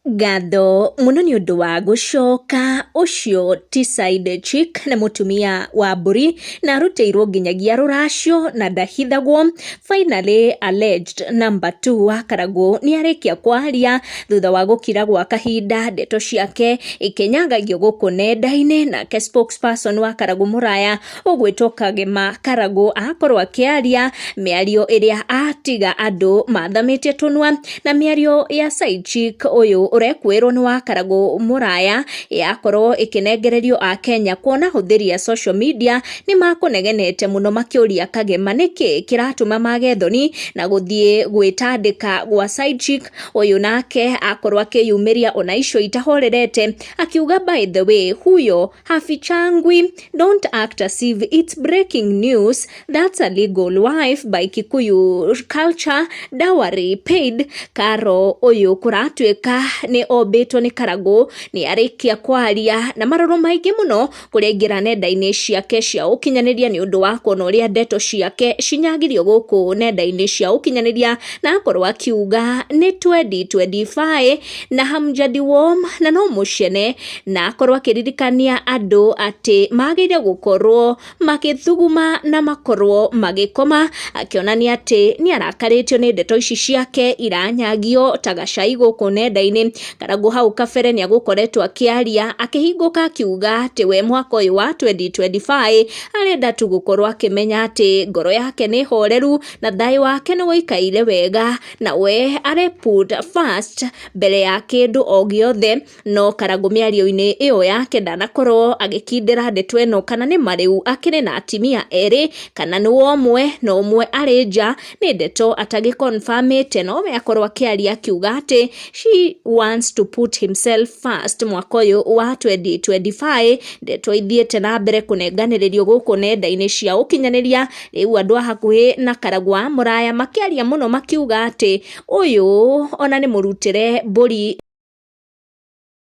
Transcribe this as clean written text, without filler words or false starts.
Ngatho muno ni undu wa gucoka ucio ti side chick na mutumia wa mburi na ruteirwo nginyagia ruracio na ndahithagwo. Finally alleged number 2 wa Karagũ ni arikia kwaria thutha wa gukira gwa kahinda ndeto ciake ikenyangagio guku nenda-ini. Nake spokesperson wa Karagũ Muraya ugwitwo Kagema Karagũ akorwo akiaria miario iria atiga andu mathamitie tunwa na miario ya side chick uyu urekwirwo ni wa Karagũ Muraya yakorwo ikinengererio a Kenya kuona huthiri ya social media ni makunegenete muno makiuria Kagema niki kiratuma magethoni na guthie gwitandika gwa side chick uyu. Nake akorwo akiyumiria ona icio itahorerete akiuga by the way huyo hafichangwi, don't act as if it's breaking news, that's a legal wife by Kikuyu culture, dowry paid. Karo uyu kuratwika ni obetwo ni Karagũ ni arikia kwaria na maroro maingi muno kurengira nenda-ini ciake cia ukinyaniria ni undu wa kuona uria ndeto ciake cinyagirio guku nenda-ini cia ukinyaniria, na akorwo akiuga ni 2025 na hamjadi warm na no mucene, na akorwo akiririkania andu ati magire gukorwo magithuguma na makorwo magikoma, akionania ati ni arakaritio ni ndeto ici ciake iranyagio tagacai guku nenda-ini. Karagũ hau kabere ni agukoretwo akiaria akihinguka akiuga ati we mwaka uyu wa 2025 arenda tu gukorwo akimenya ati ngoro yake ni horeru na thayu wake ni wikaire wega na we are put first mbere ya kindu o giothe. No Karagũ miario-ini iyo yake ndanakorwo agikindira ndeto eno kana ni mariu akiri na atimia eri kana ni omwe na omwe ari nja, ni ndeto atagiconfirmite. No we akorwo akiaria akiuga ati she wants to put himself first mwaka uyu wa 2025. Ndeto ithiete na mbere kunenganiririo guku nenda-ini cia ukinyaniria, riu andu hakuhi na Karagũ Muraya makiaria muno makiuga ati uyu ona ni murutire mburi